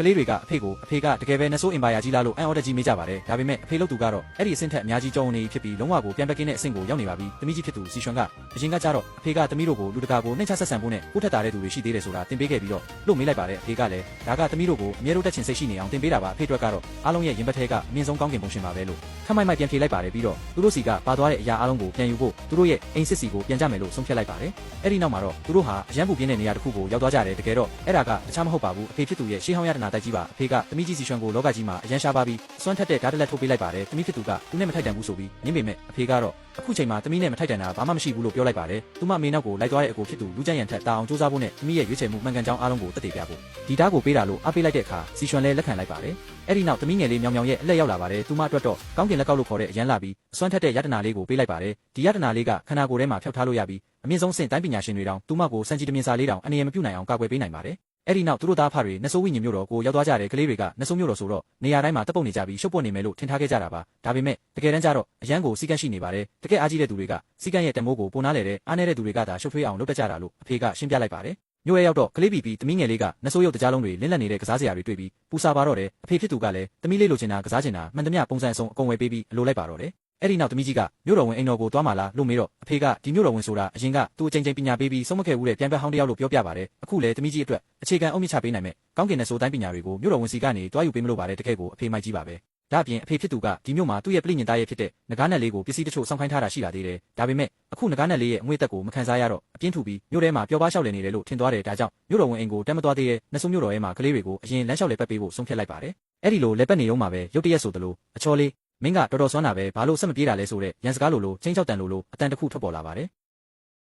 ကလေးတွေကအဖေကိုအဖေကတကယ်ပဲနဆိုးအင်ပါယာကြီးလားလို့အံ့ဩတကြီးမေးကြပါတယ်ဒါပေမဲ့အဖေလုပ်သူကတော့အဲ့ဒီအဆင့်ထက်အများကြီးကြောင်းနေဖြစ်ပြီးလုံးဝကိုပြန်ပက်ကင်းတဲ့အဆင့်ကိုရောက်နေပါပြီသမီးကြီးဖြစ်သူစီရွှန်ကအရင်ကကြတော့အဖေကသမီးတို့ကိုလူတကာကိုနှိမ့်ချဆက်ဆံဖို့နဲ့ကိုထက်တာတဲ့သူတွေရှိသေးတယ်ဆိုတာသင်ပေးခဲ့ပြီးတော့လို့မေးလိုက်ပါတယ်အဖေကလည်းဒါကသမီးတို့ကိုအမြဲတမ်းတက်ချင်စိတ်ရှိနေအောင်သင်ပေးတာပါအဖေအတွက်ကတော့အားလုံးရဲ့ရင်ဘတ်ထဲကအမြင့်ဆုံးကောင်းကင်ဘုံရှင်ပါပဲလို့ခမိုက်မိုက်ပြန်ဖြေလိုက်ပါတယ်ပြီးတော့သူတို့စီကပါသွားတဲ့အရာအားလုံးကိုပြန်ယူဖို့သူတို့ရဲ့အိမ်စစ်စီကိုပြန်ကြမယ်လို့ဆုံးဖြတ်လိုက်ပါတယ်အဲ့ဒီနောက်မှာတော့သူတို့ဟာအရန်ပူပြင်းတဲ့နေရာတစ်ခုကိုရောက်သွားကြတယ်တကယ်တော့အဲ့ဒါကတခြားမဟုတ်ပါဘူးအဖေဖြစ်သူရဲ့ရှေးဟောင်းရတနာတိုက်ကြီးပါအဖေကသမီးကြီးစီရွှန်ကိုလောကကြီးမှာအရန်ရှားပါပြီးစွမ်းထက်တဲ့ဓာတ်တက်လက်ထုတ်ပေးလိုက်ပါတယ်သမီးဖြစ်သူကသူနဲ့မထိုက်တန်ဘူးဆိုပြီးညင်းပေမဲ့အဖေကတော့အခုချိန်မှာသမီးနဲ့မထိုက်တန်တာဘာမှမရှိဘူးလို့ပြောလိုက်ပါတယ်သူမမေနောက်ကိုလိုက်သွားတဲ့အကိုဖြစ်သူလူကြံ့ရန်ထက်တာအောင်စူးစမ်းဖို့နဲ့သမီးရဲ့ရွေးချယ်မှုမှန်ကန်ကြောင်းအားလုံးကိုတက်တည်ပြဖို့ဒီဓာတ်ကိုပေးတာလို့အားပေးလိုက်တဲ့အခါစီရွှန်လည်းလက်ခံလိုက်ပါတယ်အဲ့ဒီနောက်သမီးငယ်လေးမြောင်မြောင်ရဲ့အလှည့်ရောက်လာပါတယ်သူမအတွက်တော့ကောင်းကင်လက်ကောက်လို့ခေါ်တဲ့အရန်လာပြီးအစွမ်းထက်တဲ့ရတနာလေးကိုပေးလိုက်ပါတယ်ဒီရတနာလေးကခန္ဓာကိုယ်ထဲမှာဖျောက်ထားလို့ရပြီးအမြင့်ဆုံးစင်တိုင်းပညာရှင်တွေတောင်သူမကိုစံကြည်တမင်စာလေးတောင်အနေရမပြုနိုင်အောင်ကာကွယ်ပေးနိုင်ပါတယ်အဲ့ဒီနောက်သူတို့သားဖတွေနဆိုးဝိညာဉ်မျိုးတော်ကိုရောက်သွားကြတဲ့ကလေးတွေကနဆိုးမျိုးတော်ဆိုတော့နေရာတိုင်းမှာတပ်ပုတ်နေကြပြီးရှုပ်ပွက်နေမယ်လို့ထင်ထားခဲ့ကြတာပါဒါပေမဲ့တကယ်တမ်းကျတော့အရန်ကိုစီကန်းရှိနေပါတယ်တကယ်အားကြီးတဲ့သူတွေကစီကန်းရဲ့တမိုးကိုပုံနာလေတဲ့အားနေတဲ့သူတွေကသာရှုပ်ထွေးအောင်လုပ်တတ်ကြတာလို့အဖေကရှင်းပြလိုက်ပါတယ်မြို့ရဲရောက်တော့ကလေးပြီးသမီးငယ်လေးကနဆိုးရုပ်တကြားလုံးတွေလင်းလက်နေတဲ့ကစားစရာတွေတွေ့ပြီးပူစာပါတော့တယ်အဖေဖြစ်သူကလည်းသမီးလေးလိုချင်တာကစားချင်တာမှန်သမျှပုံစံအစုံအကုန်ဝယ်ပေးပြီးအလိုလိုက်ပါတော့တယ်အဲ့ဒီနောက်သမီးကြီးကမြို့တော်ဝင်အိမ်တော်ကိုသွားမှလားလို့မေးတော့အဖေကဒီမြို့တော်ဝင်ဆိုတာအရင်ကသူ့အချိန်ချင်းပညာပေးပြီးဆုံးမခဲ့ဘူးတဲ့ပြန်ဘက်ဟောင်းတယောက်လို့ပြောပြပါတယ်အခုလည်းသမီးကြီးအတွက်အခြေခံအုတ်မြစ်ချပေးနိုင်မဲ့ကောင်းကင်နဲ့ဆိုတိုင်းပညာတွေကိုမြို့တော်ဝင်စီကနေတွားယူပေးမလို့ပါတယ်တကယ်ကိုအဖေမိုက်ကြီးပါပဲဒါအပြင်အဖေဖြစ်သူကဒီမြို့မှာသူ့ရဲ့ပြိညင်သားရဲ့ဖြစ်တဲ့ငကားနက်လေးကိုပစ္စည်းတချို့စောင့်ခိုင်းထားတာရှိလာသေးတယ်ဒါပေမဲ့အခုငကားနက်လေးရဲ့အငွေ့သက်ကိုမခံစားရတော့အပြင်းထူပြီးမြို့ထဲမှာပျော်ပါးလျှောက်လည်နေတယ်လို့ထင်သွားတယ်ဒါကြောင့်မြို့တော်ဝင်အိမ်ကိုတမ်းမသွားသေးတဲ့နဆုမြို့တော်ရဲ့မှာကလေးတွေကိုအရင်လမ်းလျှောက်လေပတ်ပေးဖို့ဆုံးဖြတ်လိုက်ပါတယ်အဲ့ဒီလိုလေပတ်နေတော့မှပဲရုတ်တရက်ဆိုသလိုအချော်လေးမင်းကတော်တော်စွမ်းတာပဲဘာလို့ဆက်မပြေးတာလဲဆိုတဲ့ရန်စကားလိုချင်းချောက်တန်လိုအတန်တစ်ခုထွက်ပေါ်လာပါတယ်